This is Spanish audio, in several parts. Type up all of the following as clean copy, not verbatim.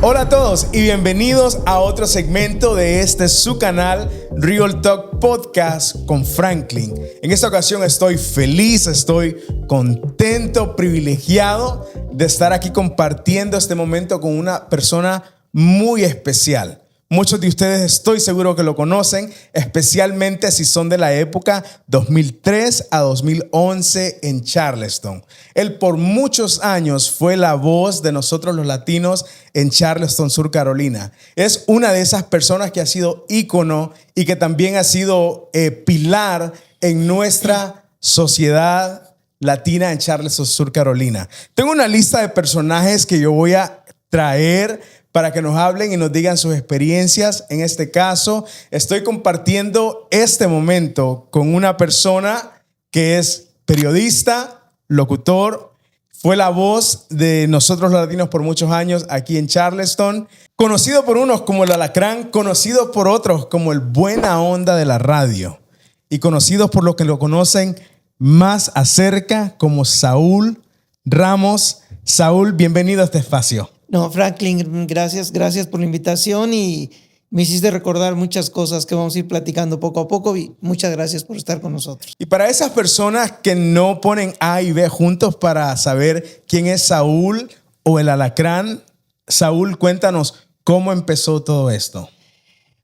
Hola a todos y bienvenidos a otro segmento de su canal Real Talk Podcast con Franklin. En esta ocasión estoy feliz, estoy contento, privilegiado de estar aquí compartiendo este momento con una persona muy especial. Muchos de ustedes estoy seguro que lo conocen, especialmente si son de la época 2003 a 2011 en Charleston. Él por muchos años fue la voz de nosotros los latinos en Charleston, Sur Carolina. Es una de esas personas que ha sido ícono y que también ha sido pilar en nuestra sociedad latina en Charleston, Sur Carolina. Tengo una lista de personajes que yo voy a traer para que nos hablen y nos digan sus experiencias. En este caso, estoy compartiendo este momento con una persona que es periodista, locutor, fue la voz de nosotros los latinos por muchos años aquí en Charleston, conocido por unos como el Alacrán, conocido por otros como el Buena Onda de la radio y conocidos por los que lo conocen más acerca como Saúl Ramos. Saúl, bienvenido a este espacio. No, Franklin, gracias por la invitación y me hiciste recordar muchas cosas que vamos a ir platicando poco a poco y muchas gracias por estar con nosotros. Y para esas personas que no ponen A y B juntos para saber quién es Saúl o el Alacrán, Saúl, cuéntanos cómo empezó todo esto.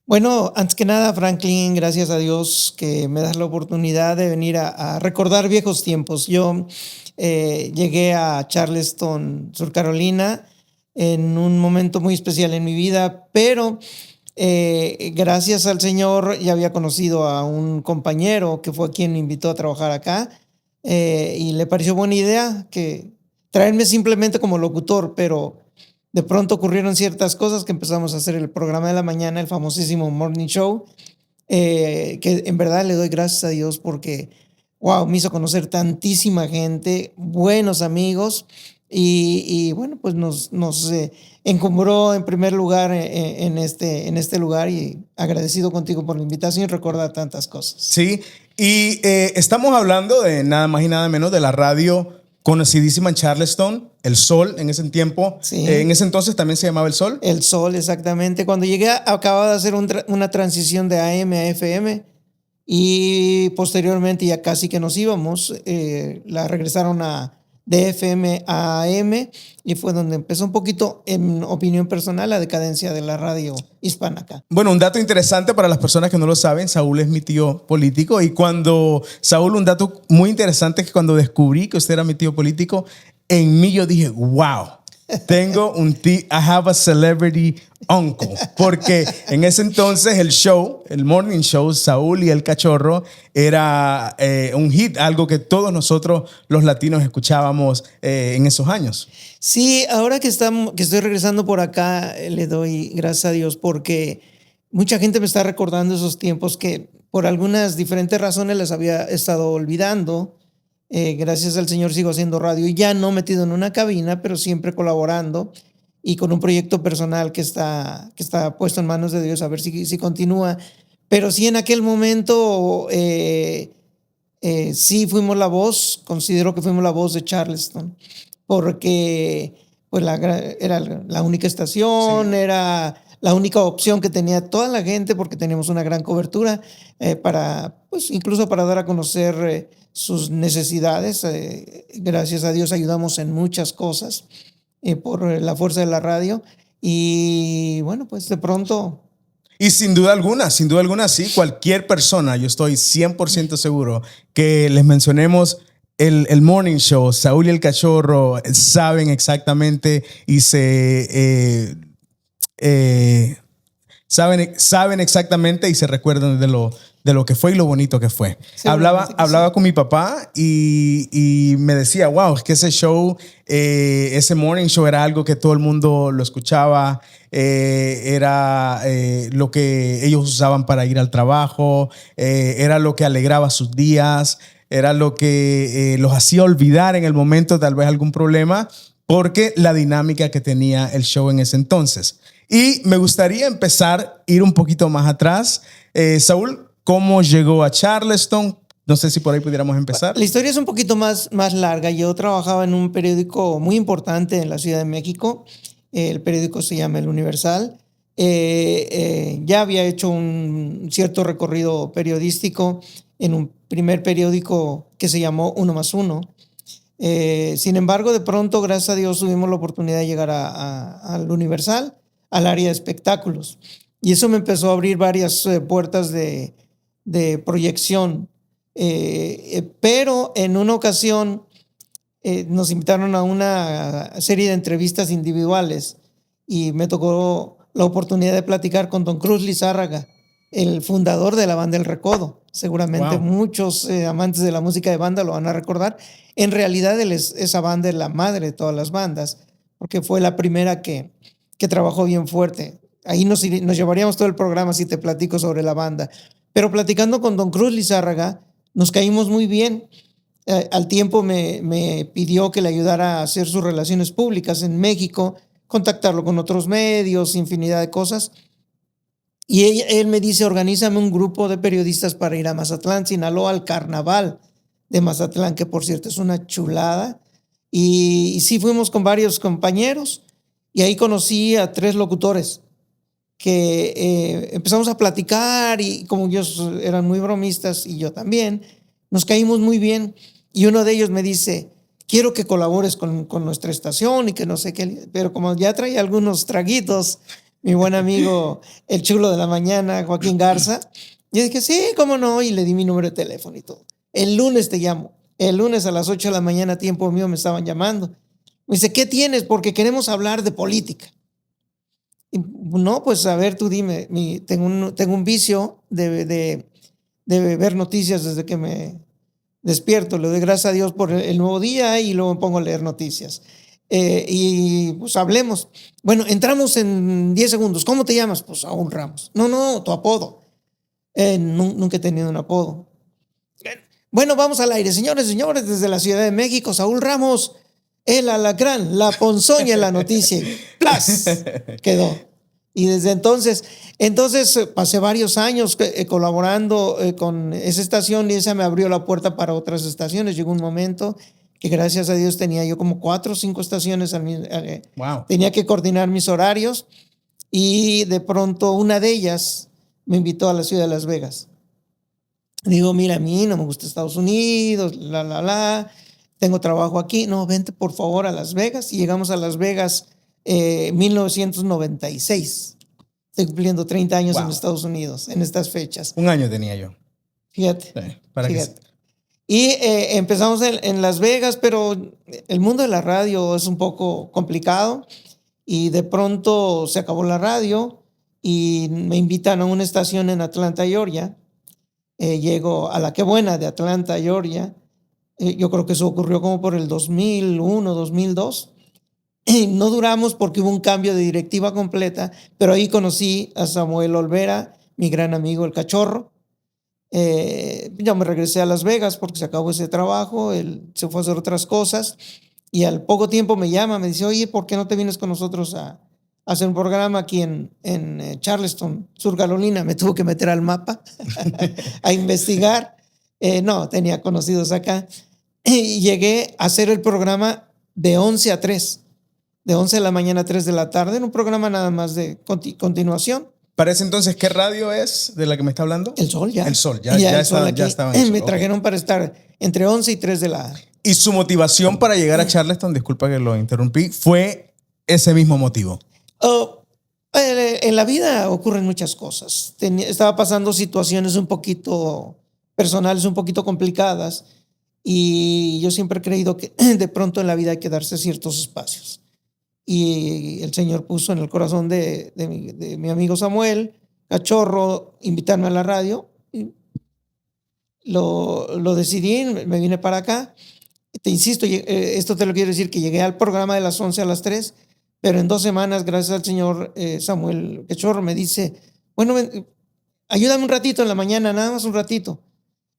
Bueno, antes que nada, Franklin, gracias a Dios que me das la oportunidad de venir a recordar viejos tiempos. Yo llegué a Charleston, Sur Carolina, en un momento muy especial en mi vida, pero gracias al Señor ya había conocido a un compañero que fue quien me invitó a trabajar acá y le pareció buena idea que traerme simplemente como locutor, pero de pronto ocurrieron ciertas cosas que empezamos a hacer el programa de la mañana, el famosísimo Morning Show, que en verdad le doy gracias a Dios porque, wow, me hizo conocer tantísima gente, buenos amigos. Y bueno, pues nos encumbró en primer lugar en este lugar y agradecido contigo por la invitación y recordar tantas cosas. Sí, y estamos hablando de nada más y nada menos de la radio conocidísima en Charleston, El Sol, en ese tiempo. Sí. En ese entonces también se llamaba El Sol. El Sol, exactamente. Cuando llegué acababa de hacer una transición de AM a FM y posteriormente ya casi que nos íbamos, la regresaron de FM a AM y fue donde empezó un poquito, en opinión personal, la decadencia de la radio hispana acá. Bueno, un dato interesante para las personas que no lo saben, Saúl es mi tío político y Saúl, un dato muy interesante es que cuando descubrí que usted era mi tío político, en mí yo dije, wow, tengo un tío, I have a celebrity uncle, porque en ese entonces el morning show, Saúl y el Cachorro, era un hit, algo que todos nosotros los latinos escuchábamos en esos años. Sí, ahora que estoy regresando por acá, le doy gracias a Dios porque mucha gente me está recordando esos tiempos que por algunas diferentes razones les había estado olvidando. Gracias al Señor sigo haciendo radio y ya no metido en una cabina, pero siempre colaborando y con un proyecto personal que está puesto en manos de Dios a ver si continúa. Pero sí, en aquel momento sí fuimos la voz, considero que fuimos la voz de Charleston, porque pues era la única estación, sí. Era la única opción que tenía toda la gente porque teníamos una gran cobertura pues incluso para dar a conocer sus necesidades. Gracias a Dios ayudamos en muchas cosas por la fuerza de la radio y bueno, pues de pronto... Y sin duda alguna, sí, cualquier persona, yo estoy 100% seguro que les mencionemos el Morning Show, Saúl y el Cachorro, saben exactamente y saben exactamente y se recuerdan de lo que fue y lo bonito que fue. Hablaba con mi papá y me decía, wow, es que ese show, ese morning show era algo que todo el mundo lo escuchaba, era lo que ellos usaban para ir al trabajo, era lo que alegraba sus días, era lo que los hacía olvidar en el momento tal vez algún problema, porque la dinámica que tenía el show en ese entonces. Y me gustaría ir un poquito más atrás. Saúl, ¿cómo llegó a Charleston? No sé si por ahí pudiéramos empezar. La historia es un poquito más larga. Yo trabajaba en un periódico muy importante en la Ciudad de México El periódico se llama El Universal. Ya había hecho un cierto recorrido periodístico en un primer periódico que se llamó Uno más Uno. Sin embargo, de pronto, gracias a Dios, tuvimos la oportunidad de llegar al Universal, al área de espectáculos. Y eso me empezó a abrir varias puertas de proyección. Pero en una ocasión nos invitaron a una serie de entrevistas individuales y me tocó la oportunidad de platicar con don Cruz Lizárraga, el fundador de la banda El Recodo. Seguramente muchos amantes de la música de banda lo van a recordar. En realidad esa banda es la madre de todas las bandas, porque fue la primera que trabajó bien fuerte. Ahí nos llevaríamos todo el programa si te platico sobre la banda. Pero platicando con don Cruz Lizárraga, nos caímos muy bien. Al tiempo me pidió que le ayudara a hacer sus relaciones públicas en México, contactarlo con otros medios, infinidad de cosas. Y él me dice, organízame un grupo de periodistas para ir a Mazatlán, Sinaloa, al carnaval de Mazatlán, que por cierto es una chulada. Y sí fuimos con varios compañeros y ahí conocí a 3 locutores que empezamos a platicar y como ellos eran muy bromistas y yo también, nos caímos muy bien. Y uno de ellos me dice, quiero que colabores con nuestra estación y que no sé qué. Pero como ya traía algunos traguitos, mi buen amigo, el chulo de la mañana, Joaquín Garza, yo dije, sí, cómo no, y le di mi número de teléfono y todo. El lunes te llamo. El lunes a las 8 de la mañana, tiempo mío, me estaban llamando. Me dice, ¿qué tienes? Porque queremos hablar de política. Y, no, pues a ver, tú dime. Tengo un vicio de ver noticias desde que me despierto. Le doy gracias a Dios por el nuevo día y luego me pongo a leer noticias. Y pues hablemos. Bueno, entramos en 10 segundos. ¿Cómo te llamas? Pues Saúl Ramos. No, tu apodo. Nunca he tenido un apodo. Bueno, vamos al aire. Señores, desde la Ciudad de México, Saúl Ramos, el alacrán, la ponzoña en la noticia. Y ¡plas! Quedó. Y desde entonces pasé varios años colaborando con esa estación y esa me abrió la puerta para otras estaciones. Llegó un momento que gracias a Dios tenía yo como 4 o 5 estaciones. Wow. Tenía que coordinar mis horarios y de pronto una de ellas me invitó a la ciudad de Las Vegas. Digo, mira, a mí no me gusta Estados Unidos, tengo trabajo aquí. No, vente por favor a Las Vegas. Y llegamos a Las Vegas 1996. Estoy cumpliendo 30 años en Estados Unidos en estas fechas. Un año tenía yo. Fíjate. Y empezamos en Las Vegas, pero el mundo de la radio es un poco complicado y de pronto se acabó la radio y me invitan a una estación en Atlanta, Georgia. Llego a la Qué Buena de Atlanta, Georgia. Yo creo que eso ocurrió como por el 2001, 2002. No duramos porque hubo un cambio de directiva completa, pero ahí conocí a Samuel Olvera, mi gran amigo el Cachorro. Yo me regresé a Las Vegas porque se acabó ese trabajo, él se fue a hacer otras cosas y al poco tiempo me llama, me dice, oye, ¿por qué no te vienes con nosotros a hacer un programa aquí en Charleston, Sur Carolina? Me tuvo que meter al mapa a investigar. No, tenía conocidos acá. Y llegué a hacer el programa de 11 a 3. De 11 de la mañana a 3 de la tarde, en un programa nada más de continuación. ¿Para ese entonces qué radio es de la que me está hablando? El Sol, ya. El Sol, ya estaba en el Sol. Me trajeron para estar entre 11 y 3 de la... ¿Y su motivación para llegar a Charleston, disculpa que lo interrumpí, fue ese mismo motivo? En la vida ocurren muchas cosas. Estaba pasando situaciones un poquito personales, un poquito complicadas, y yo siempre he creído que de pronto en la vida hay que darse ciertos espacios. Y el Señor puso en el corazón de mi amigo Samuel Cachorro invitarme a la radio. Y lo decidí, me vine para acá. Te insisto, esto te lo quiero decir, que llegué al programa de las 11 a las 3, pero en 2 semanas, gracias al señor Samuel Cachorro, me dice, bueno, ayúdame un ratito en la mañana, nada más un ratito.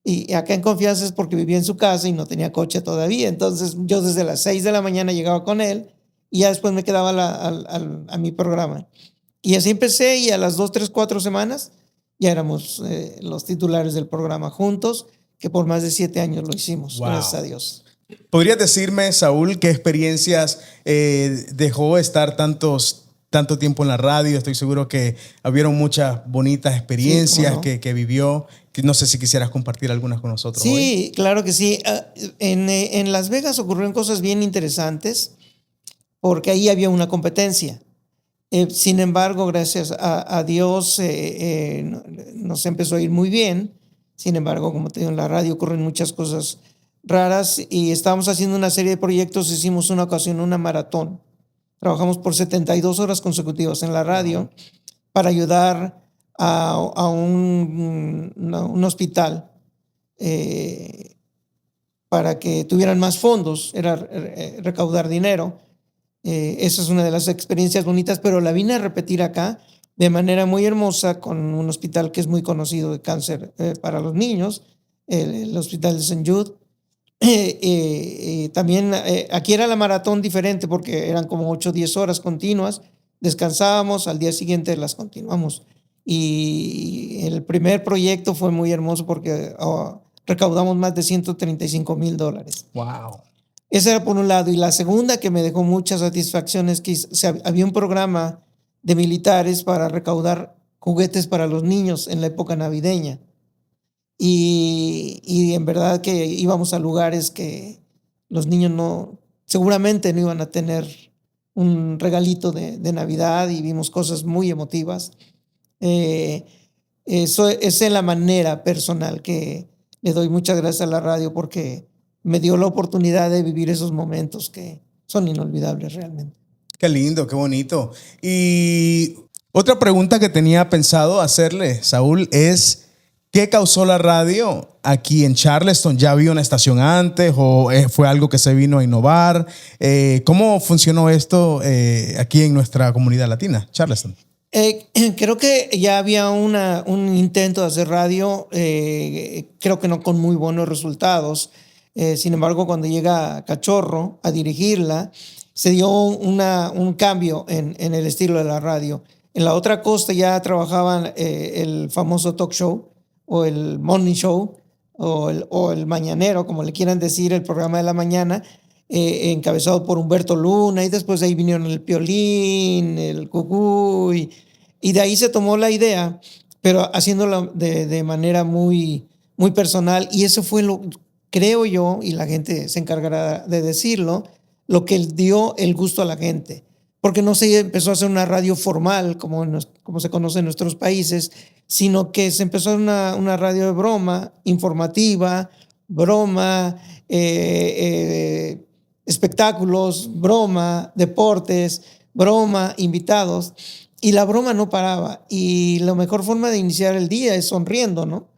Y acá en confianza es porque vivía en su casa y no tenía coche todavía. Entonces yo desde las 6 de la mañana llegaba con él y ya después me quedaba a mi programa. Y así empecé y a las 2, 3, 4 semanas ya éramos los titulares del programa juntos, que por más de 7 años lo hicimos, gracias a Dios. ¿Podrías decirme, Saúl, qué experiencias dejó estar tanto tiempo en la radio? Estoy seguro que hubieron muchas bonitas experiencias Sí, ¿cómo no? que vivió. Que no sé si quisieras compartir algunas con nosotros hoy. Sí, claro que sí. En Las Vegas ocurrieron cosas bien interesantes porque ahí había una competencia. Sin embargo, gracias a Dios nos empezó a ir muy bien. Sin embargo, como te digo, en la radio ocurren muchas cosas raras y estábamos haciendo una serie de proyectos. Hicimos una ocasión una maratón. Trabajamos por 72 horas consecutivas en la radio para ayudar a un hospital para que tuvieran más fondos, era recaudar dinero. Esa es una de las experiencias bonitas, pero la vine a repetir acá de manera muy hermosa con un hospital que es muy conocido de cáncer para los niños, el Hospital de St. Jude. También aquí era la maratón diferente porque eran como 8 o 10 horas continuas, descansábamos, al día siguiente las continuamos. Y el primer proyecto fue muy hermoso porque recaudamos más de $135,000. Wow. Esa era por un lado. Y la segunda que me dejó mucha satisfacción es que había un programa de militares para recaudar juguetes para los niños en la época navideña. Y en verdad que íbamos a lugares que los niños seguramente no iban a tener un regalito de Navidad, y vimos cosas muy emotivas. Esa es la manera personal que le doy muchas gracias a la radio porque me dio la oportunidad de vivir esos momentos que son inolvidables realmente. Qué lindo, qué bonito. Y otra pregunta que tenía pensado hacerle, Saúl, es ¿qué causó la radio aquí en Charleston? ¿Ya había una estación antes o fue algo que se vino a innovar? ¿Cómo funcionó esto aquí en nuestra comunidad latina, Charleston? Creo que ya había un intento de hacer radio, creo que no con muy buenos resultados. Sin embargo, cuando llega Cachorro a dirigirla, se dio un cambio en el estilo de la radio. En la otra costa ya trabajaban el famoso talk show o el morning show o el mañanero, como le quieran decir, el programa de la mañana, encabezado por Humberto Luna, y después de ahí vinieron el Piolín, el Cucuy, y de ahí se tomó la idea, pero haciéndolo de manera muy, muy personal, y eso fue creo yo, y la gente se encargará de decirlo, lo que dio el gusto a la gente. Porque no se empezó a hacer una radio formal como se conoce en nuestros países, sino que se empezó a hacer una radio de broma, informativa, broma, espectáculos, broma, deportes, broma, invitados. Y la broma no paraba. Y la mejor forma de iniciar el día es sonriendo, ¿no?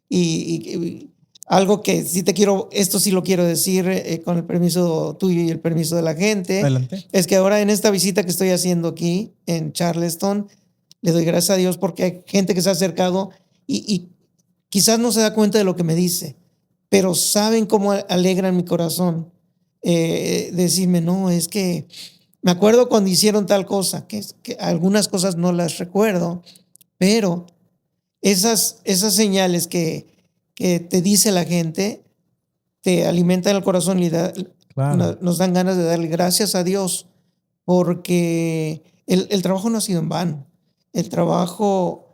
Y algo que esto sí lo quiero decir con el permiso tuyo y el permiso de la gente. Adelante. Es que ahora en esta visita que estoy haciendo aquí en Charleston, le doy gracias a Dios porque hay gente que se ha acercado y quizás no se da cuenta de lo que me dice, pero saben cómo alegran mi corazón. Decirme, no, es que me acuerdo cuando hicieron tal cosa, que algunas cosas no las recuerdo, pero esas señales que te dice la gente, te alimentan el corazón y Claro. nos dan ganas de darle gracias a Dios porque el trabajo no ha sido en vano. El trabajo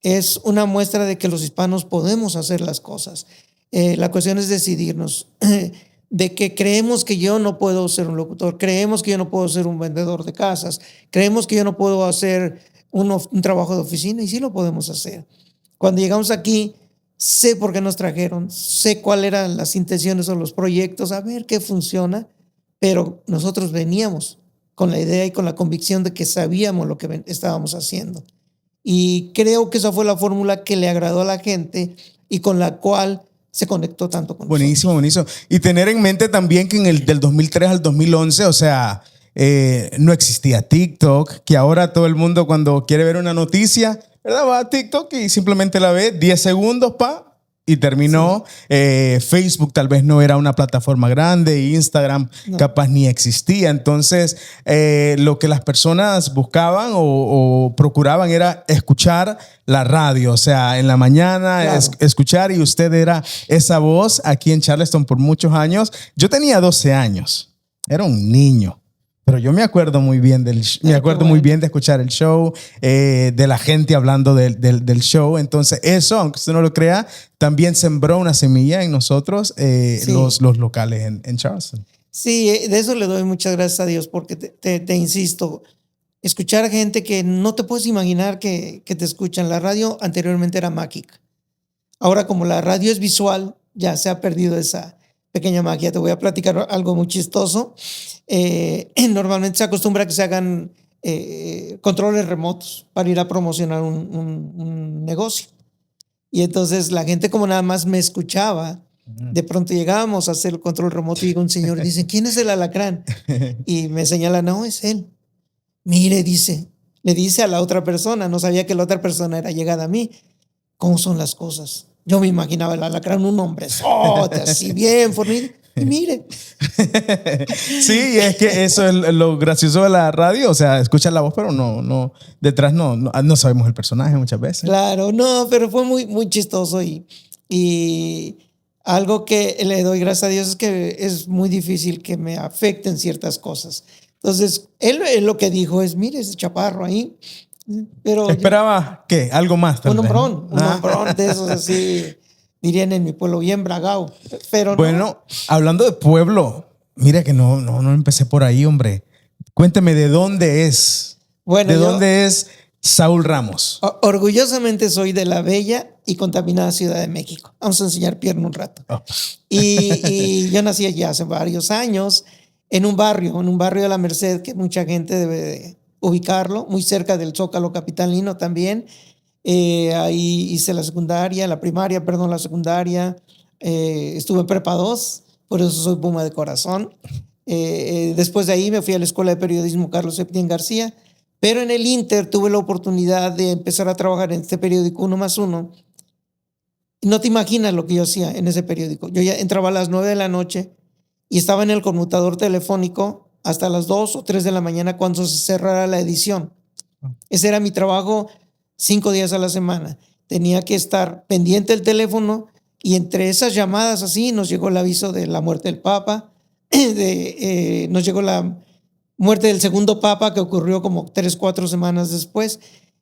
es una muestra de que los hispanos podemos hacer las cosas. La cuestión es decidirnos de que creemos que yo no puedo ser un locutor, creemos que yo no puedo ser un vendedor de casas, creemos que yo no puedo hacer un trabajo de oficina, y sí lo podemos hacer. Cuando llegamos aquí, sé por qué nos trajeron, sé cuáles eran las intenciones o los proyectos, a ver qué funciona, pero nosotros veníamos con la idea y con la convicción de que sabíamos lo que estábamos haciendo. Y creo que esa fue la fórmula que le agradó a la gente y con la cual se conectó tanto con Buenísimo, nosotros. buenísimo. Y tener en mente también que del 2003 al 2011, o sea, no existía TikTok, que ahora todo el mundo cuando quiere ver una noticia, ¿verdad? Va a TikTok y simplemente la ve 10 segundos, y terminó. Facebook tal vez no era una plataforma grande, Instagram capaz ni existía. Entonces, lo que las personas buscaban o procuraban era escuchar la radio, o sea, en la mañana escuchar, y usted era esa voz aquí en Charleston por muchos años. Yo tenía 12 años, era un niño. Pero yo me acuerdo muy bien muy bien de escuchar el show, de la gente hablando del show. Entonces eso, aunque usted no lo crea, también sembró una semilla en nosotros, los locales en Charleston. Sí, de eso le doy muchas gracias a Dios, porque te insisto, escuchar gente que no te puedes imaginar que te escuchan. La radio anteriormente era mágica. Ahora, como la radio es visual, ya se ha perdido esa pequeña magia. Te voy a platicar algo muy chistoso. Normalmente se acostumbra a que se hagan controles remotos para ir a promocionar un negocio. Y entonces la gente, como nada más me escuchaba, de pronto llegábamos a hacer el control remoto y llega un señor y dice: ¿quién es el alacrán? Y me señala: no, es él. Mire, le dice a la otra persona, no sabía que la otra persona era llegada a mí. ¿Cómo son las cosas? Yo me imaginaba el alacrán, un hombrezote, así bien fornido. Y mire. Sí, es que eso es lo gracioso de la radio. O sea, escuchas la voz, pero no detrás no sabemos el personaje muchas veces. Claro, no, pero fue muy, muy chistoso. Y algo que le doy gracias a Dios es que es muy difícil que me afecten ciertas cosas. Entonces, él lo que dijo es: mire ese chaparro ahí. Pero esperaba ¿qué? Algo más. Un hombrón de esos así, dirían en mi pueblo, bien bragao. Pero bueno, hablando de pueblo, mira que no empecé por ahí, hombre. Cuénteme de dónde es. Bueno, ¿de dónde es Saúl Ramos? Orgullosamente soy de la bella y contaminada Ciudad de México. Vamos a enseñar pierna un rato. Y yo nací allá hace varios años, en un barrio de la Merced, que mucha gente debe de ubicarlo, muy cerca del Zócalo capitalino también. Ahí hice la secundaria, la secundaria. Estuve en prepa 2, por eso soy Puma de corazón. Después de ahí me fui a la Escuela de Periodismo Carlos Septién García, pero en el Inter tuve la oportunidad de empezar a trabajar en este periódico 1+1. No te imaginas lo que yo hacía en ese periódico. Yo ya entraba a las 9 de la noche y estaba en el conmutador telefónico hasta las 2 o 3 de la mañana cuando se cerrara la edición. Ese era mi trabajo 5 días a la semana. Tenía que estar pendiente del teléfono, y entre esas llamadas así nos llegó el aviso de la muerte del Papa, nos llegó la muerte del segundo Papa, que ocurrió como 3-4 semanas después.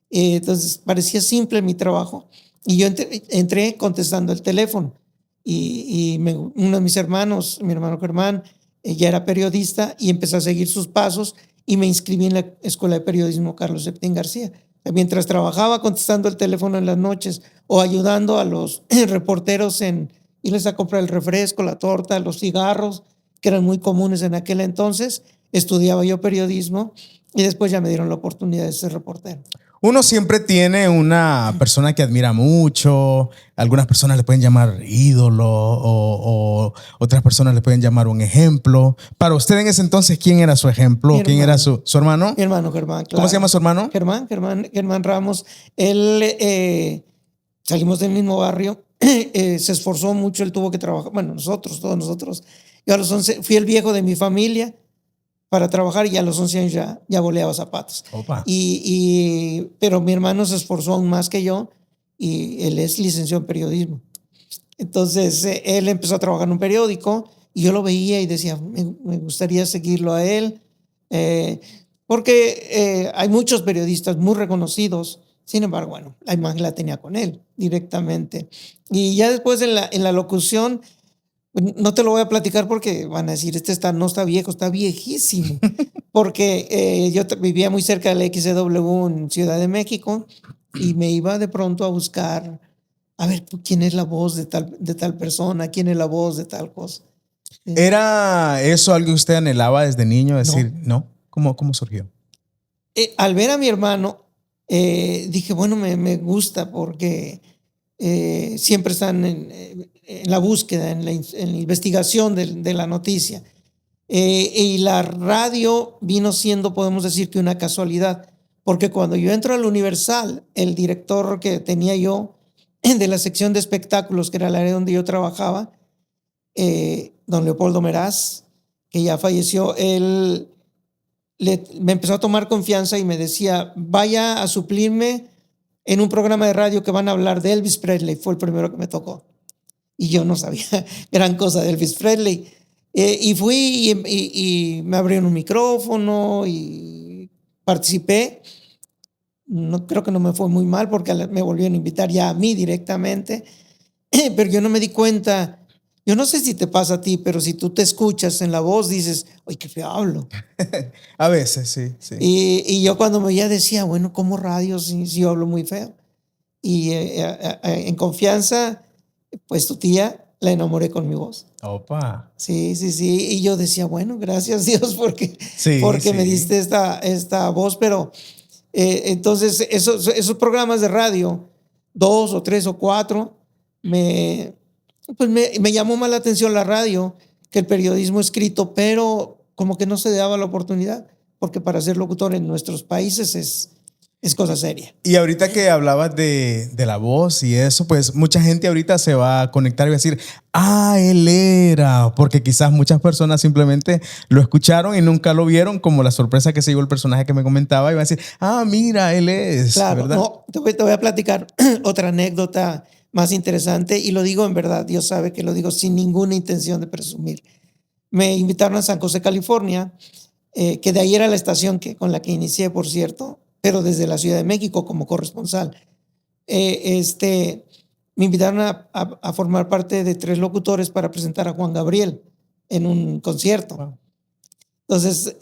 Entonces parecía simple mi trabajo, y yo entré contestando el teléfono, y uno de mis hermanos, mi hermano Germán, ya era periodista, y empecé a seguir sus pasos y me inscribí en la Escuela de Periodismo Carlos Septién García. Mientras trabajaba contestando el teléfono en las noches o ayudando a los reporteros en irles a comprar el refresco, la torta, los cigarros, que eran muy comunes en aquel entonces, estudiaba yo periodismo, y después ya me dieron la oportunidad de ser reportero. Uno siempre tiene una persona que admira mucho. Algunas personas le pueden llamar ídolo, o otras personas le pueden llamar un ejemplo. Para usted en ese entonces, ¿quién era su ejemplo? ¿Quién era su hermano? Mi hermano Germán, claro. ¿Cómo se llama su hermano? Germán Ramos. Él, salimos del mismo barrio, se esforzó mucho, él tuvo que trabajar. Bueno, todos nosotros. Yo a los 11 fui el viejo de mi familia para trabajar, y a los 11 años ya boleaba zapatos. Pero mi hermano se esforzó aún más que yo, y él es licenciado en periodismo. Entonces él empezó a trabajar en un periódico, y yo lo veía y decía: me gustaría seguirlo a él, porque hay muchos periodistas muy reconocidos. Sin embargo, bueno, la imagen la tenía con él directamente. Y ya después en la locución, no te lo voy a platicar porque van a decir: no está viejo, está viejísimo. Porque yo vivía muy cerca de la XCW en Ciudad de México, y me iba de pronto a buscar, a ver quién es la voz de tal persona, quién es la voz de tal cosa. ¿Era eso algo que usted anhelaba desde niño? Decir, ¿no? ¿Cómo surgió? Al ver a mi hermano, dije, bueno, me gusta, porque siempre están en la búsqueda, en la investigación de la noticia. Y la radio vino siendo, podemos decir, que una casualidad, porque cuando yo entro al Universal, el director que tenía yo de la sección de espectáculos, que era el área donde yo trabajaba, don Leopoldo Meraz, que ya falleció, él me empezó a tomar confianza y me decía, vaya a suplirme en un programa de radio que van a hablar de Elvis Presley. Fue el primero que me tocó. Y yo no sabía gran cosa de Elvis Presley. Y fui y me abrieron un micrófono y participé. No, creo que no me fue muy mal porque me volvieron a invitar ya a mí directamente. Pero yo no me di cuenta. Yo no sé si te pasa a ti, pero si tú te escuchas en la voz, dices, ¡ay, qué feo hablo! A veces, sí, sí. Y yo cuando me oía decía, bueno, ¿cómo radio si yo hablo muy feo? Y en confianza, pues tu tía la enamoré con mi voz. Opa. Sí, sí, sí. Y yo decía, bueno, gracias Dios porque Sí, me sí. diste esta voz. Pero entonces esos programas de radio, 2 o 3 o 4, me llamó más la atención la radio que el periodismo escrito, pero como que no se daba la oportunidad, porque para ser locutor en nuestros países es cosa seria. Y ahorita que hablabas de la voz y eso, pues mucha gente ahorita se va a conectar y va a decir, él era, porque quizás muchas personas simplemente lo escucharon y nunca lo vieron, como la sorpresa que se llevó el personaje que me comentaba, y va a decir, mira, él es. Claro, ¿verdad? no, te voy a platicar otra anécdota más interesante, y lo digo en verdad, Dios sabe que lo digo sin ninguna intención de presumir. Me invitaron a San José, California, que de ahí era la estación con la que inicié, por cierto, pero desde la Ciudad de México como corresponsal. Me invitaron a formar parte de 3 locutores para presentar a Juan Gabriel en un concierto. Wow. Entonces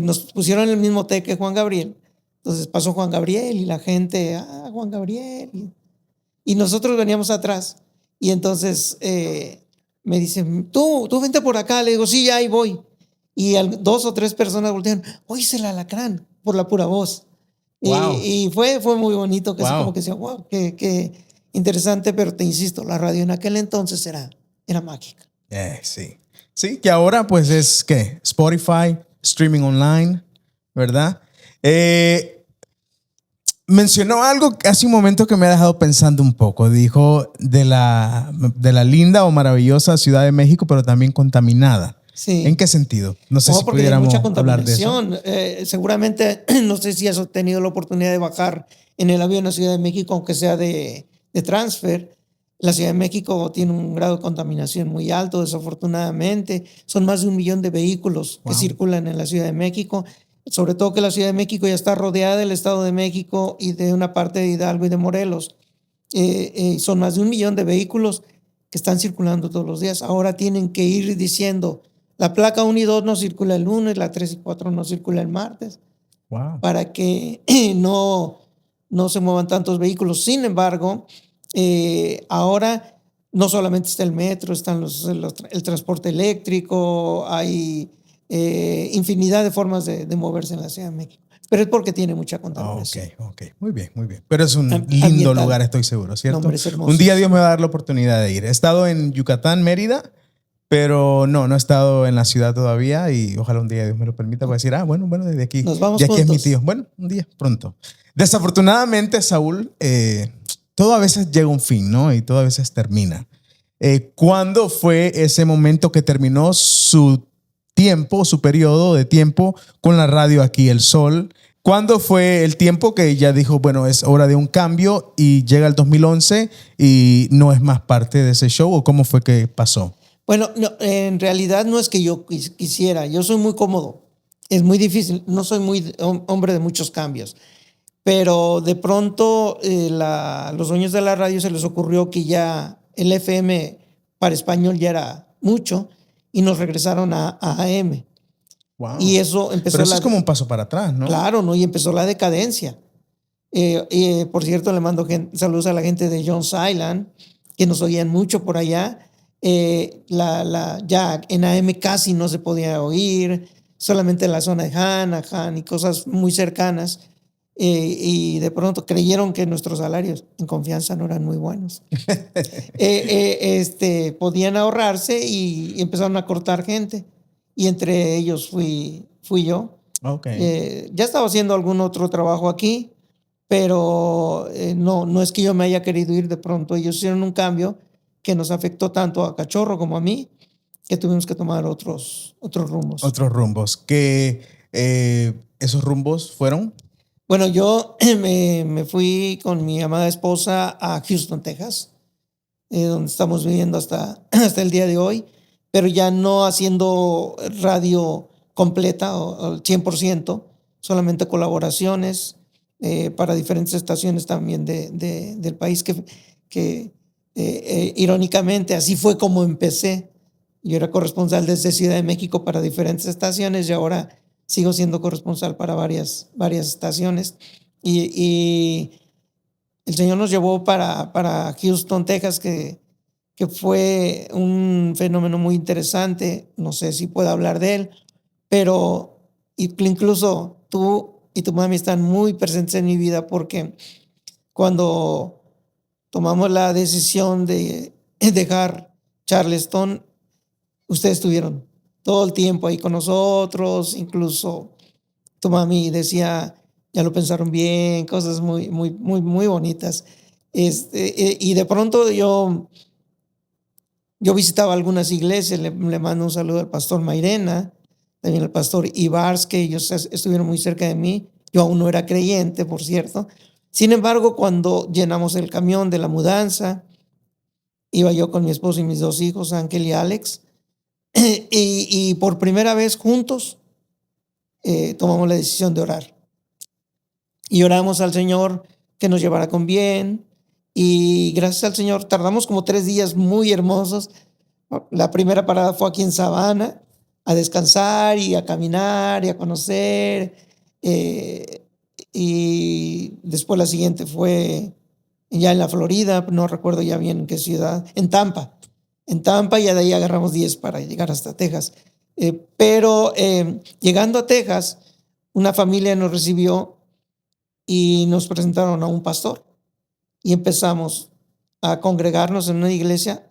nos pusieron en el mismo hotel que Juan Gabriel. Entonces pasó Juan Gabriel y la gente, Juan Gabriel. Y nosotros veníamos atrás. Y entonces me dicen, tú vente por acá. Le digo, sí, ya ahí voy. Y 2 o 3 personas voltearon, oíse el alacrán, por la pura voz. Wow. Y fue muy bonito, que wow. Como que decía, wow, qué interesante, pero te insisto, la radio en aquel entonces era mágica. Sí. Sí, que ahora pues es, ¿qué? Spotify, streaming online, ¿verdad? Mencionó algo hace un momento que me ha dejado pensando un poco. Dijo de la linda o maravillosa Ciudad de México, pero también contaminada. Sí. ¿En qué sentido? No sé si pudiéramos hablar de eso. Seguramente, no sé si has tenido la oportunidad de bajar en el avión a Ciudad de México, aunque sea de transfer. La Ciudad de México tiene un grado de contaminación muy alto, desafortunadamente. Son más de 1 millón de vehículos que circulan en la Ciudad de México. Sobre todo que la Ciudad de México ya está rodeada del Estado de México y de una parte de Hidalgo y de Morelos. Son más de 1 millón de vehículos que están circulando todos los días. Ahora tienen que ir diciendo, la placa 1 y 2 no circula el lunes, la 3 y 4 no circula el martes, para que no se muevan tantos vehículos. Sin embargo, ahora no solamente está el metro, están el transporte eléctrico, hay infinidad de formas de moverse en la Ciudad de México. Pero es porque tiene mucha contaminación. Ok. Muy bien. Pero es un lindo lugar, estoy seguro, ¿cierto? Un día Dios me va a dar la oportunidad de ir. He estado en Yucatán, Mérida, pero no he estado en la ciudad todavía, y ojalá un día Dios me lo permita para decir, bueno, desde aquí. Nos vamos de aquí juntos. Es mi tío. Bueno, un día, pronto. Desafortunadamente, Saúl, todo a veces llega a un fin, ¿no? Y todo a veces termina. ¿Cuándo fue ese momento que terminó su periodo de tiempo con la radio aquí, El Sol? ¿Cuándo fue el tiempo que ya dijo, bueno, es hora de un cambio, y llega el 2011 y no es más parte de ese show? ¿O cómo fue que pasó? Bueno, no, en realidad no es que yo quisiera. Yo soy muy cómodo. Es muy difícil. No soy muy hombre de muchos cambios. Pero de pronto los dueños de la radio se les ocurrió que ya el FM para español ya era mucho, y nos regresaron a AM. Wow. Y eso empezó. Pero eso es como un paso para atrás, ¿no? Claro, ¿no? Y empezó la decadencia. Por cierto, le mando saludos a la gente de Jones Island, que nos oían mucho por allá. Ya en AM casi no se podía oír, solamente en la zona de Anaheim y cosas muy cercanas. Y de pronto creyeron que nuestros salarios en confianza no eran muy buenos. Podían ahorrarse y empezaron a cortar gente, y entre ellos fui yo. Okay. Ya estaba haciendo algún otro trabajo aquí, pero no es que yo me haya querido ir de pronto. Ellos hicieron un cambio que nos afectó tanto a Cachorro como a mí, que tuvimos que tomar otros rumbos. Otros rumbos. ¿Qué esos rumbos fueron? Bueno, yo me fui con mi amada esposa a Houston, Texas, donde estamos viviendo hasta el día de hoy, pero ya no haciendo radio completa o al 100%, solamente colaboraciones para diferentes estaciones también del país que irónicamente así fue como empecé. Yo era corresponsal desde Ciudad de México para diferentes estaciones y ahora sigo siendo corresponsal para varias estaciones. Y el Señor nos llevó para Houston, Texas, que fue un fenómeno muy interesante. No sé si puedo hablar de él, pero incluso tú y tu mami están muy presentes en mi vida, porque cuando tomamos la decisión de dejar Charleston, ustedes estuvieron todo el tiempo ahí con nosotros. Incluso tu mami decía, ya lo pensaron bien, cosas muy, muy, muy, muy bonitas. Y de pronto yo visitaba algunas iglesias, le mando un saludo al pastor Mairena, también al pastor Ibars, que ellos estuvieron muy cerca de mí. Yo aún no era creyente, por cierto. Sin embargo, cuando llenamos el camión de la mudanza, iba yo con mi esposo y mis 2 hijos, Ángel y Alex, y por primera vez juntos tomamos la decisión de orar. Y oramos al Señor que nos llevara con bien. Y gracias al Señor tardamos como 3 días muy hermosos. La primera parada fue aquí en Savannah, a descansar y a caminar y a conocer. Y después la siguiente fue ya en la Florida, no recuerdo ya bien en qué ciudad, en Tampa, y de ahí agarramos 10 para llegar hasta Texas. Pero llegando a Texas, una familia nos recibió y nos presentaron a un pastor y empezamos a congregarnos en una iglesia,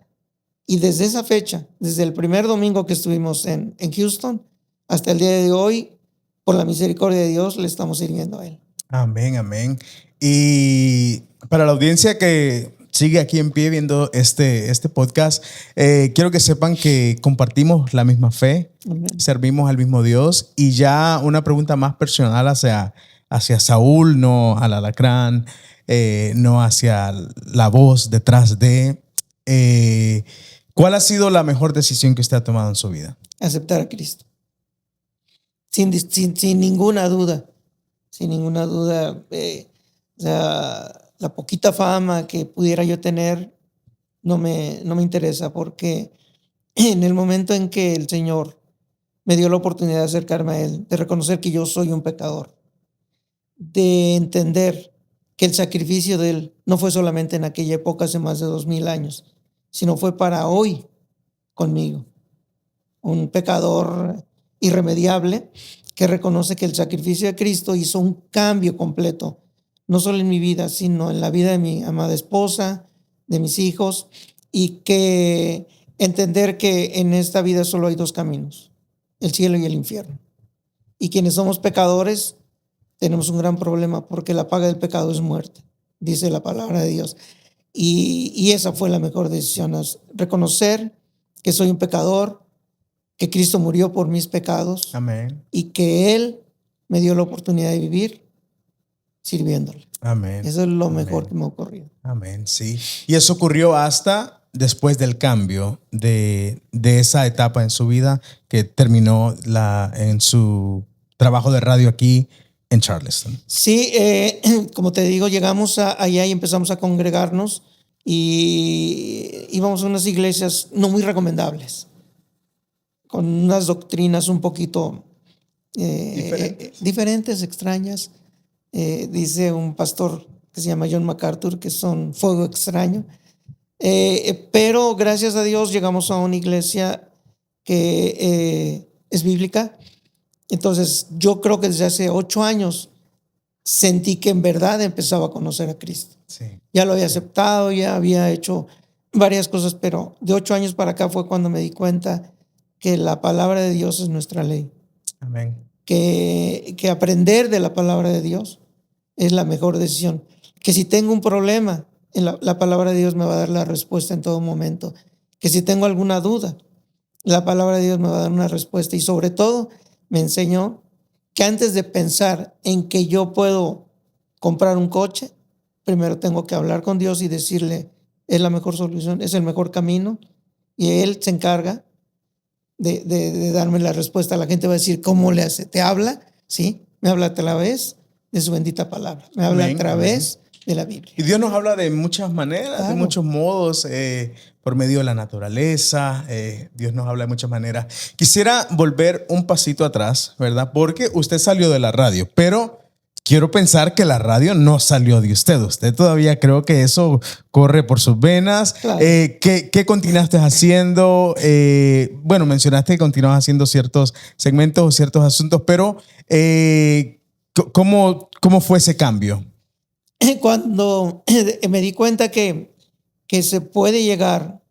y desde esa fecha, desde el primer domingo que estuvimos en Houston hasta el día de hoy, por la misericordia de Dios, le estamos sirviendo a Él. Amén, amén. Y para la audiencia que sigue aquí en pie viendo este podcast, quiero que sepan que compartimos la misma fe, Amén. Servimos al mismo Dios. Y ya una pregunta más personal hacia Saúl, no al alacrán, no hacia la voz detrás de. ¿Cuál ha sido la mejor decisión que usted ha tomado en su vida? Aceptar a Cristo. Sin ninguna duda. Sin ninguna duda. O sea, la poquita fama que pudiera yo tener no me interesa, porque en el momento en que el Señor me dio la oportunidad de acercarme a Él, de reconocer que yo soy un pecador, de entender que el sacrificio de Él no fue solamente en aquella época hace más de 2000 años, sino fue para hoy conmigo. Un pecador irremediable que reconoce que el sacrificio de Cristo hizo un cambio completo, no solo en mi vida, sino en la vida de mi amada esposa, de mis hijos, y que entender que en esta vida solo hay 2 caminos, el cielo y el infierno. Y quienes somos pecadores tenemos un gran problema, porque la paga del pecado es muerte, dice la palabra de Dios. Y esa fue la mejor decisión, reconocer que soy un pecador, que Cristo murió por mis pecados. Amén. Y que Él me dio la oportunidad de vivir sirviéndole. Amén. Eso es lo mejor que me ha ocurrido. Amén, sí. Y eso ocurrió hasta después del cambio de esa etapa en su vida que terminó en su trabajo de radio aquí en Charleston. Sí, como te digo, llegamos allá y empezamos a congregarnos, y íbamos a unas iglesias no muy recomendables, con unas doctrinas un poquito diferentes, extrañas. Dice un pastor que se llama John MacArthur que son fuego extraño. Pero gracias a Dios llegamos a una iglesia que es bíblica. Entonces yo creo que desde hace 8 años sentí que en verdad empezaba a conocer a Cristo. Sí. Ya lo había aceptado, ya había hecho varias cosas, pero de 8 años para acá fue cuando me di cuenta que la palabra de Dios es nuestra ley. Amén. Que aprender de la palabra de Dios es la mejor decisión. Que si tengo un problema, la palabra de Dios me va a dar la respuesta en todo momento. Que si tengo alguna duda, la palabra de Dios me va a dar una respuesta. Y sobre todo, me enseñó que antes de pensar en que yo puedo comprar un coche, primero tengo que hablar con Dios y decirle, es la mejor solución, es el mejor camino. Y Él se encarga de darme la respuesta. La gente va a decir, ¿cómo le hace? ¿Te habla? Sí, me habla a través de su bendita palabra. Me habla a través de la Biblia. Y Dios nos habla de muchas maneras, Claro. de muchos modos, por medio de la naturaleza. Dios nos habla de muchas maneras. Quisiera volver un pasito atrás, ¿verdad? Porque usted salió de la radio, pero quiero pensar que la radio no salió de usted. Usted todavía creo que eso corre por sus venas. Claro. ¿Qué continuaste haciendo? Bueno, mencionaste que continuabas haciendo ciertos segmentos o ciertos asuntos, pero ¿cómo fue ese cambio? Cuando me di cuenta que se puede llegar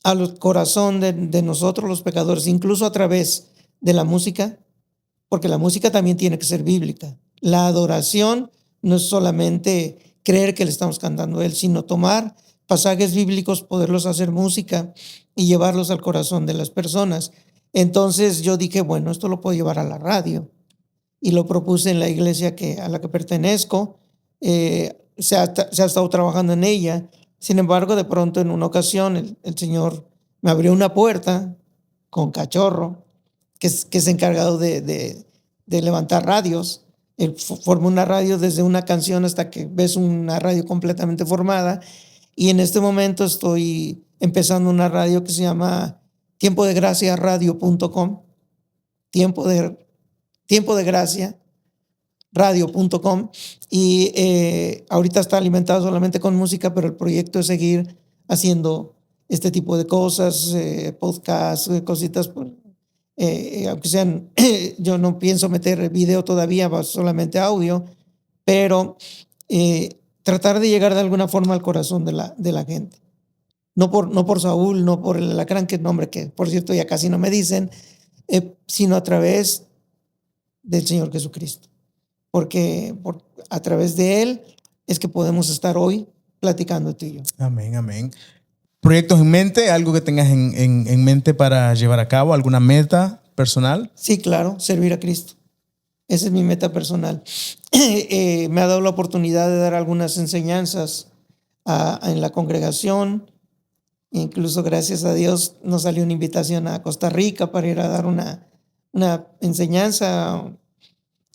al corazón de nosotros los pecadores, incluso a través de la música, porque la música también tiene que ser bíblica. La adoración no es solamente creer que le estamos cantando a Él, sino tomar pasajes bíblicos, poderlos hacer música y llevarlos al corazón de las personas. Entonces yo dije, bueno, esto lo puedo llevar a la radio. Y lo propuse en la iglesia a la que pertenezco. Se ha estado trabajando en ella. Sin embargo, de pronto en una ocasión el Señor me abrió una puerta con Cachorro, que es encargado de levantar radios. Él forma una radio desde una canción hasta que ves una radio completamente formada. Y en este momento estoy empezando una radio que se llama tiempodegraciaradio.com. Tiempo de Gracia radio.com, y ahorita está alimentado solamente con música, pero el proyecto es seguir haciendo este tipo de cosas, podcasts, cositas, aunque sean, yo no pienso meter video todavía, va solamente audio, pero tratar de llegar de alguna forma al corazón de la gente. No por Saúl, no por el alacrán, que nombre que por cierto ya casi no me dicen, sino a través del Señor Jesucristo. Porque a través de Él es que podemos estar hoy platicando tú y yo. Amén, amén. ¿Proyectos en mente? ¿Algo que tengas en mente para llevar a cabo? ¿Alguna meta personal? Sí, claro, servir a Cristo. Esa es mi meta personal. Me ha dado la oportunidad de dar algunas enseñanzas en la congregación. Incluso, gracias a Dios, nos salió una invitación a Costa Rica para ir a dar una enseñanza.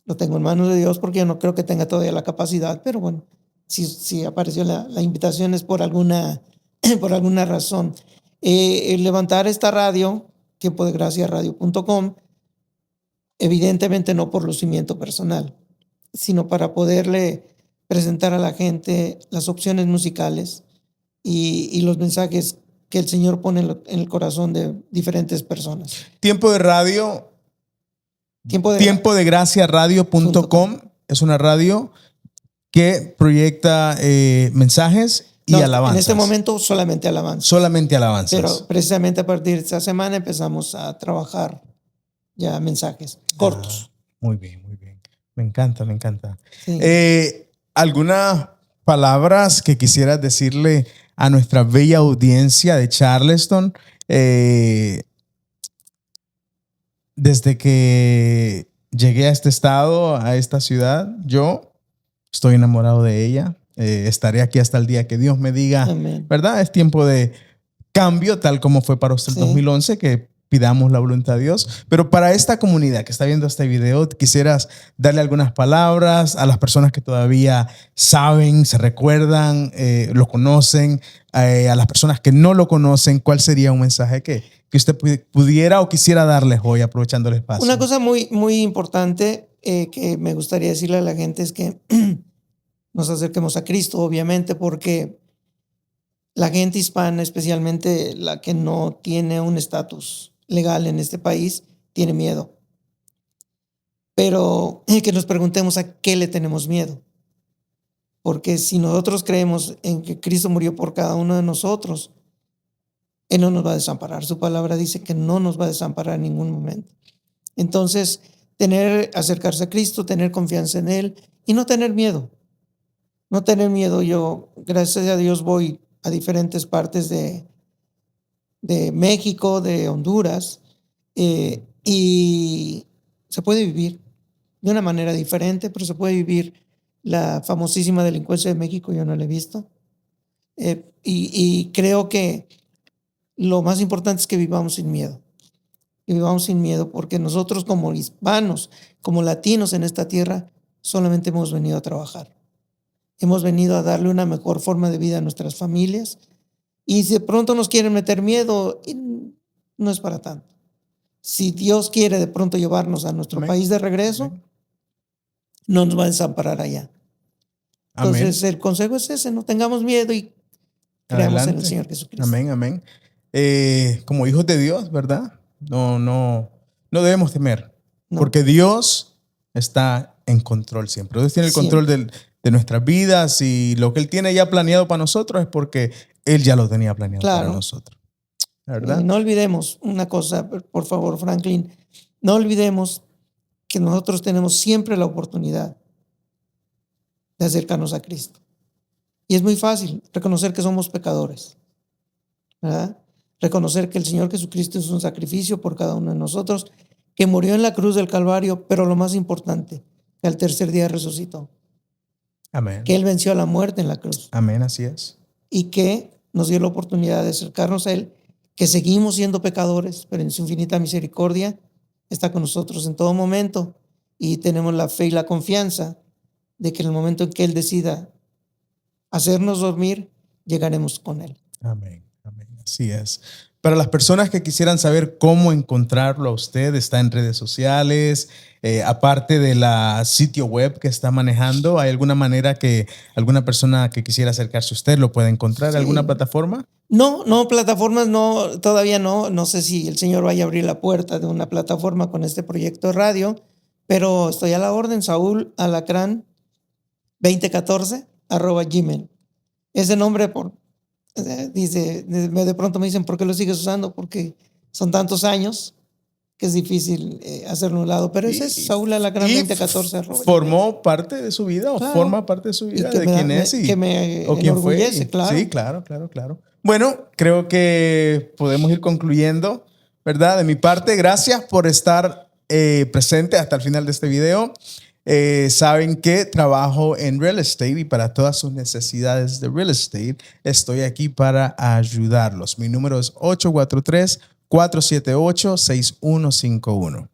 Lo tengo en manos de Dios porque yo no creo que tenga todavía la capacidad, pero bueno, si apareció la invitación es por alguna razón. Levantar esta radio, tiempodegraciaradio.com, evidentemente no por lucimiento personal, sino para poderle presentar a la gente las opciones musicales y los mensajes que el Señor pone en el corazón de diferentes personas. Tiempo de radio. Tiempodegraciaradio.com es una radio que proyecta mensajes y alabanzas. En este momento solamente alabanzas. Solamente alabanzas. Pero precisamente a partir de esta semana empezamos a trabajar ya mensajes cortos. Muy bien, muy bien. Me encanta, me encanta. Sí. ¿Algunas palabras que quisieras decirle a nuestra bella audiencia de Charleston? Desde que llegué a este estado, a esta ciudad, yo estoy enamorado de ella. Estaré aquí hasta el día que Dios me diga, Amén. ¿verdad? Es tiempo de cambio, tal como fue para usted el 2011, que pidamos la voluntad de Dios. Pero para esta comunidad que está viendo este video, quisieras darle algunas palabras a las personas que todavía saben, se recuerdan, lo conocen, a las personas que no lo conocen. ¿Cuál sería un mensaje que usted pudiera o quisiera darles hoy, aprovechando el espacio? Una cosa muy, muy importante que me gustaría decirle a la gente es que nos acerquemos a Cristo, obviamente, porque la gente hispana, especialmente la que no tiene un estatus legal en este país, tiene miedo. Pero que nos preguntemos a qué le tenemos miedo. Porque si nosotros creemos en que Cristo murió por cada uno de nosotros, Él no nos va a desamparar. Su palabra dice que no nos va a desamparar en ningún momento. Entonces, acercarse a Cristo, tener confianza en Él y no tener miedo. no tener miedo. Yo, gracias a Dios, voy a diferentes partes de México, de Honduras, y se puede vivir de una manera diferente, pero se puede vivir. La famosísima delincuencia de México yo no la he visto, y creo que lo más importante es que vivamos sin miedo, porque nosotros como hispanos, como latinos en esta tierra, solamente hemos venido a trabajar, hemos venido a darle una mejor forma de vida a nuestras familias, y si de pronto nos quieren meter miedo, no es para tanto. Si Dios quiere de pronto llevarnos a nuestro Amén. país de regreso, Amén. no nos va a desamparar allá. Entonces, Amén. el consejo es ese: no tengamos miedo y creamos en el Adelante. Señor Jesucristo. Amén, amén. Como hijos de Dios, ¿verdad? No debemos temer, No. porque Dios está en control siempre. Dios tiene el control de nuestras vidas, y lo que Él tiene ya planeado para nosotros es porque Él ya lo tenía planeado para nosotros, ¿verdad? No olvidemos una cosa, por favor, Franklin, no olvidemos que nosotros tenemos siempre la oportunidad de acercarnos a Cristo. Y es muy fácil reconocer que somos pecadores, ¿verdad? Reconocer que el Señor Jesucristo es un sacrificio por cada uno de nosotros, que murió en la cruz del Calvario, pero lo más importante, que al tercer día resucitó. Amén. Que Él venció a la muerte en la cruz. Amén, así es. Y que nos dio la oportunidad de acercarnos a Él, que seguimos siendo pecadores, pero en su infinita misericordia está con nosotros en todo momento, y tenemos la fe y la confianza de que en el momento en que Él decida hacernos dormir, llegaremos con Él. Amén, amén, así es. Para las personas que quisieran saber cómo encontrarlo a usted, está en redes sociales, aparte de la sitio web que está manejando, ¿hay alguna manera que alguna persona que quisiera acercarse a usted lo pueda encontrar? Sí. ¿Alguna plataforma? No, plataformas no, todavía no. No sé si el Señor vaya a abrir la puerta de una plataforma con este proyecto de radio, pero estoy a la orden. Saúl Alacrán 2014 @gmail. Ese nombre de pronto me dicen, ¿por qué lo sigues usando? Porque son tantos años que es difícil hacerlo a un lado, pero ese es Saúl Alacrán 2014 ¿Formó parte de su vida, claro, o forma parte de su vida, de quién es que me o quién fue? claro. Sí, claro. Bueno, creo que podemos ir concluyendo, ¿verdad? De mi parte, gracias por estar presente hasta el final de este video. Saben que trabajo en real estate, y para todas sus necesidades de real estate estoy aquí para ayudarlos. Mi número es 843-478-6151.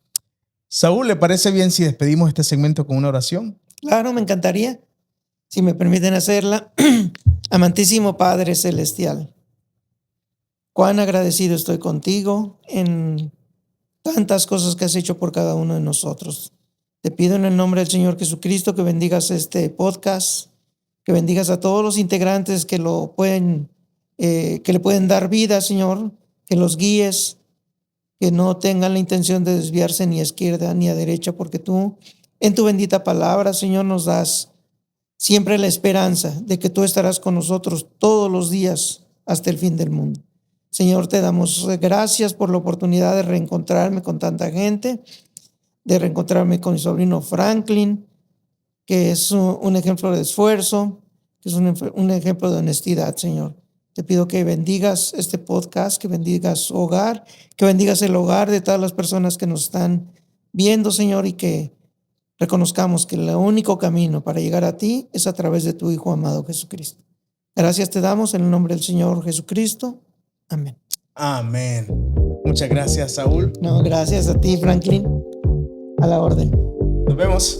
Saúl, ¿le parece bien si despedimos este segmento con una oración? Claro, me encantaría, si me permiten hacerla. Amantísimo Padre Celestial, cuán agradecido estoy contigo en tantas cosas que has hecho por cada uno de nosotros. Te pido en el nombre del Señor Jesucristo que bendigas este podcast, que bendigas a todos los integrantes que le pueden dar vida, Señor, que los guíes, que no tengan la intención de desviarse ni a izquierda ni a derecha, porque tú, en tu bendita palabra, Señor, nos das siempre la esperanza de que tú estarás con nosotros todos los días hasta el fin del mundo. Señor, te damos gracias por la oportunidad de reencontrarme con tanta gente, de reencontrarme con mi sobrino Franklin, que es un ejemplo de esfuerzo, que es un ejemplo de honestidad, Señor. Te pido que bendigas este podcast, que bendigas su hogar, que bendigas el hogar de todas las personas que nos están viendo, Señor, y que reconozcamos que el único camino para llegar a ti es a través de tu Hijo amado Jesucristo. Gracias te damos en el nombre del Señor Jesucristo. Amén. Amén. Muchas gracias, Saúl. No, gracias a ti, Franklin. A la orden. Nos vemos.